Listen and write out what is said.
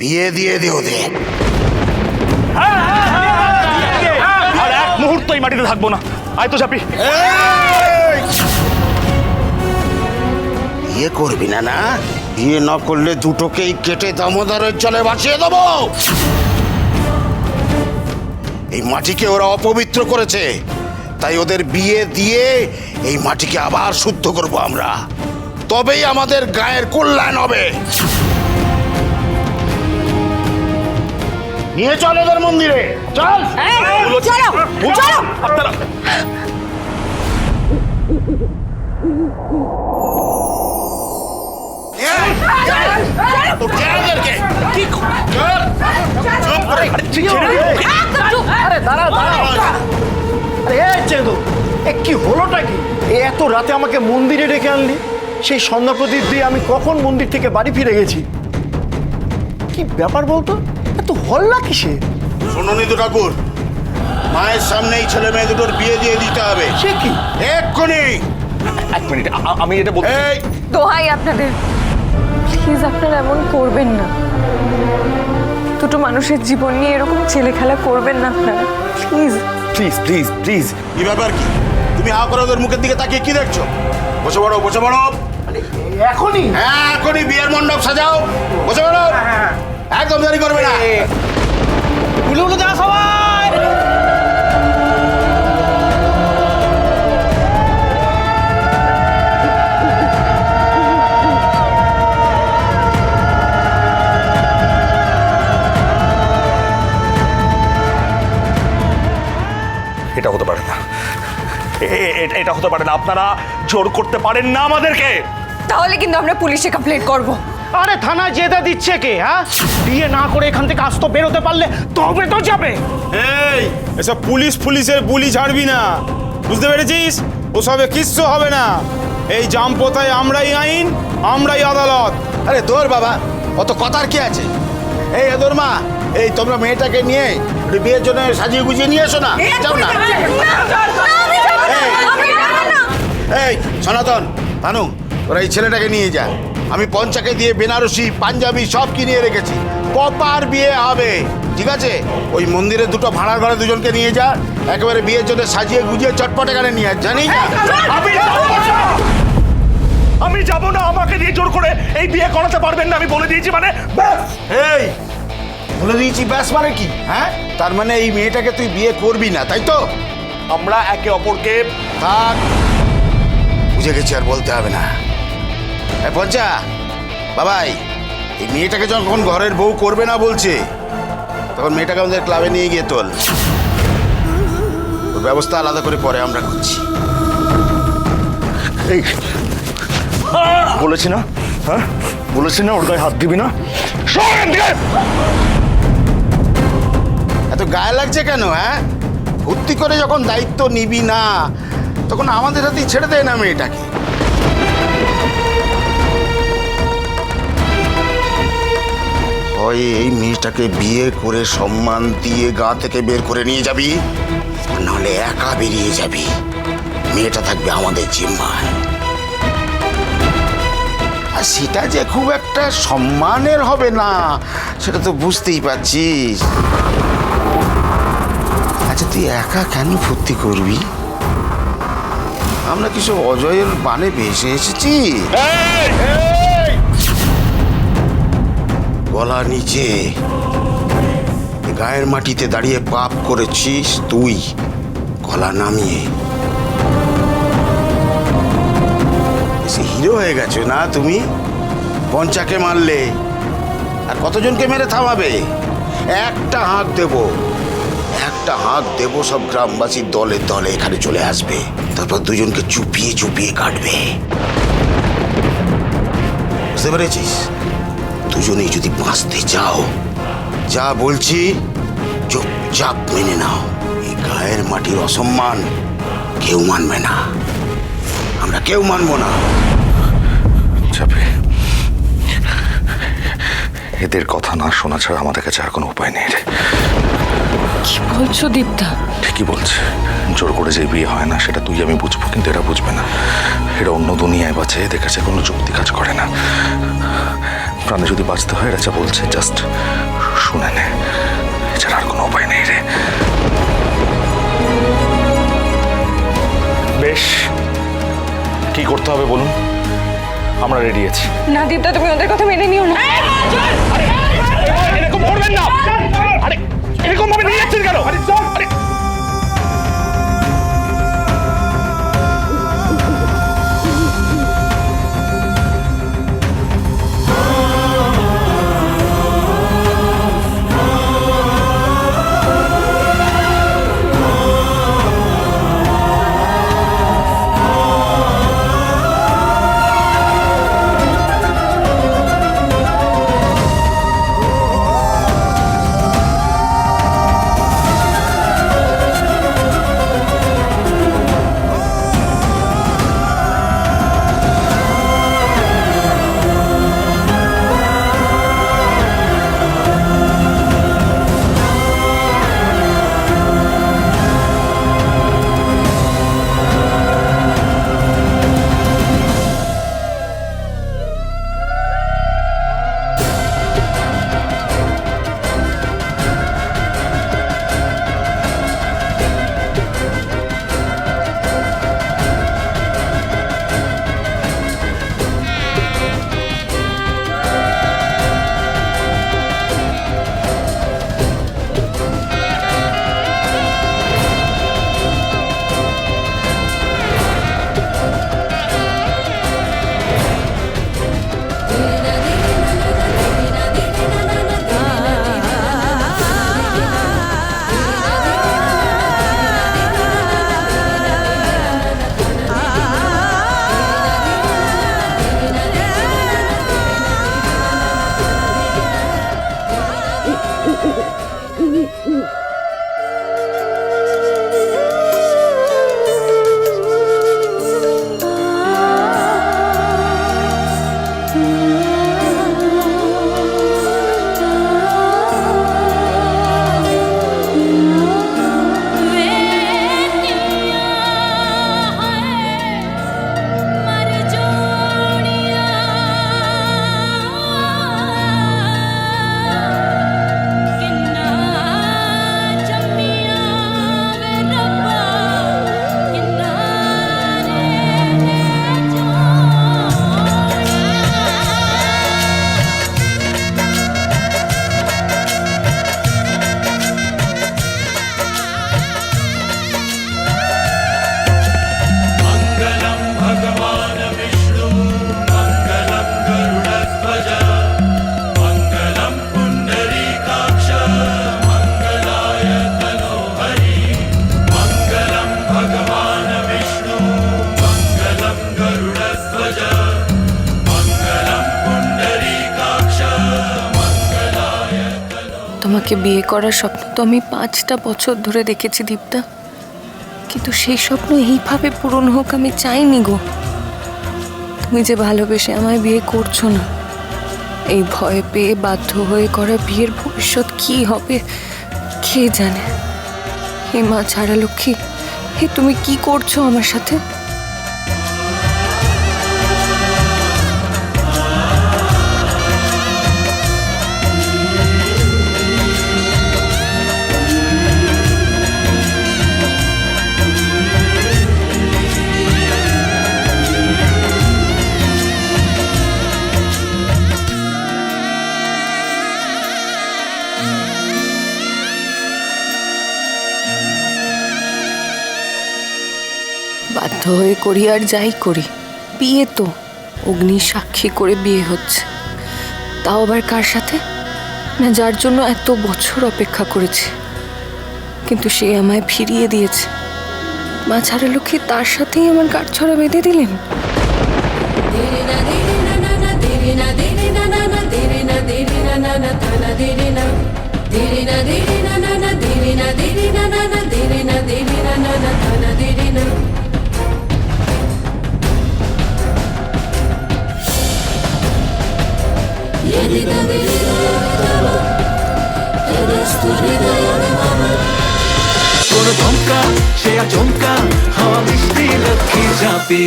বিয়ে দিয়ে দে ওদের। আর এক মুহূর্ত এই মাটিতে থাকবো না। আয় তো চাপি। বিয়ে করবি না? না বিয়ে না করলে দুটোকেই কেটে দামোদরের জলে ভাসিয়ে দেবো। এই মাটিকে ওরা অপবিত্র করেছে, তাই ওদের বিয়ে দিয়ে এই মাটিকে আবার শুদ্ধ করব আমরা। তবেই আমাদের গায়ের কল্যাণ হবে। নিয়ে চল ওদের মন্দিরে, চল। আপনারা কি হলোটা কি? এত রাতে আমাকে মন্দিরে ডেকে আনলি, সেই সন্ধ্যা প্রদীপ দিয়ে আমি কখন মন্দির থেকে বাড়ি ফিরে গেছি। কি ব্যাপার বলতো, এত হল্লা কিসে? শোনো নিদু ঠাকুর, মায়ের সামনেই ছেলে মেয়ে দুটোর বিয়ে দিয়ে দিতে হবে। সে কি? এক্ষুনি। এক মিনিট, আমি এটা বলছি। এই দোহাই আপনাদের, প্লিজ আপনারা এমন করবেন না। দুটো মানুষের জীবন নিয়ে এরকম ছেলে খেলা করবেন না আপনারা, প্লিজ। Please please please. কি ব্যাপার কি? তুমি হা করে ওদের মুখের দিকে তাকিয়ে কি দেখছো? বসে পড়ো, বসে পড়ো। এখনই? হ্যাঁ এখনই বিয়ের মণ্ডপ সাজাও। বসে পড়ো, একদম দেরি করবে না। উলু উলু যা সবাই। এটা হতে পারে না, এটা হতে পারে না। আপনারা জোর করতে পারেন না আমাদেরকে। তাহলে কিন্তু আমরা পুলিশে কমপ্লেইন্ট করব। আরে থানায় যেতে দিচ্ছে কে? হ্যাঁ, বিয়ে না করে এখান থেকে আজ তো বেরোতে পারলে তবে তো যাবে। এই এসব পুলিশের বুলি ছাড়বি না, বুঝতে পেরেছিস? ওসবে কিচ্ছু হবে না। এই জামপোতায় আমরাই আইন, আমরাই আদালত। আরে তোর বাবা, অত কথার কি আছে? এই এদোর মা, এই তোমরা মেয়েটাকে নিয়ে একটু বিয়ের জন্য সাজিয়ে গুজিয়ে নিয়ে এসো না। যাও না। এই সনাতন, ভানু, তোরা এই ছেলেটাকে নিয়ে যা। আমি পঞ্চাকে দিয়ে বেনারসি পাঞ্জাবি সব কিনিয়ে রেখেছি। প্রপার বিয়ে হবে, ঠিক আছে? ওই মন্দিরে দুটো ভাড়ার ঘরে দুজনকে নিয়ে যা, একেবারে বিয়ের জন্য সাজিয়ে গুজিয়ে চটপট এখানে নিয়ে জানি না। আমি যাব না। আমাকে দিয়ে জোর করে এই বিয়ে করাতে পারবেন না, আমি বলে দিয়েছি। মানে এই বলে দিয়েছি ব্যাস মানে কি? হ্যাঁ, তার মানে এই মেয়েটাকে তুই বিয়ে করবি না, তাই তো? আমরা একে অপরকে থাক, বুঝে গেছি, আর বলতে হবে না। পঞ্চা বাবাই, এই মেয়েটাকে যখন ঘরের বউ করবে না বলছে, তখন মেয়েটাকে আমাদের ক্লাবে নিয়ে গিয়ে তোল। ওর ব্যবস্থা আলাদা করে পরে আমরা করছি। এই বলেছি না, হ্যাঁ বলেছি না ওর গায়ে হাত দিবি না। এত গায়ে লাগছে কেন? হ্যাঁ, ভর্তি করে যখন দায়িত্ব নিবি না, তখন আমাদের হাতেই ছেড়ে দেয় না মেয়েটাকে। হয় এই মেয়েটাকে বিয়ে করে সম্মান দিয়ে গা থেকে বের করে নিয়ে যাবি, নাহলে একা বেরিয়ে যাবি। মেয়েটা থাকবে আমাদের জিম্মায়। আর সেটা যে খুব একটা সম্মানের হবে না, সেটা তো বুঝতেই পারছিস। আচ্ছা তুই একা কেন ফুর্তি করবি? আমরা কিছু অজয়ের বানে ভেসে এসেছি? গলা নিচে গায়ের মাটিতে দাঁড়িয়ে পাপ করেছিস তুই, গলা নামিয়ে। হিরো হয়ে গেছো না তুমি? পঞ্চাকে মারলে, আর কতজনকে মেরে থামাবে? একটা হাঁক দেব, সব গ্রামবাসী দলে দলে এখানে চলে আসবে। তারপর দুজনকে চুপিয়ে চুপিয়ে কাটবে। বুঝতে পেরেছিস? দুজনেই যদি বাঁচতে চাও, যা বলছি চুপচাপ মেনে নাও। এই গায়ের মাটির অসম্মান কেউ মানবে না, আমরা কেউ মানবো না। চাপে এদের কথা না শোনা ছাড়া আমাদের কাছে আর কোনো উপায় নেই রে। কি বলছো দীপ্তা? ঠিকই বলছে। জোর করে যে বিয়ে হয় না সেটা তুই আমি বুঝবো, কিন্তু এরা বুঝবে না। এরা অন্য দুনিয়ায় বাঁচে, এদের কাছে কোনো যুক্তি কাজ করে না। প্রাণে যদি বাঁচতে হয় এরা যা বলছে জাস্ট শুনে নে, এছাড়া আর কোনো উপায় নেই রে। বেশ, কি করতে হবে বলুন, আমরা রেডি আছি। না দীপদা, তুমি ওদের কথা মেনে নিও না। এরকম করবেন না, আরে এরকম ভাবে নিয়ে যাচ্ছেন কেন? আরে তোমাকে বিয়ে করার স্বপ্ন তো আমি 5টা বছর ধরে দেখেছি দীপদা, কিন্তু সেই স্বপ্ন এইভাবে পূরণ হোক আমি চাইনি গো। তুমি যে ভালোবেসে আমায় বিয়ে করছো না, এই ভয় পেয়ে বাধ্য হয়ে করা বিয়ের ভবিষ্যৎ কি হবে কে জানে। হে মা ছাড়া লক্ষ্মী, হে তুমি কি করছো আমার সাথে? বাধ্য হয়ে করি আর যাই করি, বিয়ে তো অগ্নি সাক্ষী করে বিয়ে হচ্ছে, তাও আবার কার সাথে না যার জন্য এত বছর অপেক্ষা করেছি, কিন্তু সে আমায় ফিরিয়ে দিয়েছে। মা ছাড়া লক্ষ্মী তার সাথেই আমার গাঁটছড়া বেঁধে দিলেন। কোনো ধমকা সে আচমকা হাওয়া বৃষ্টি লক্ষ্মী চাপে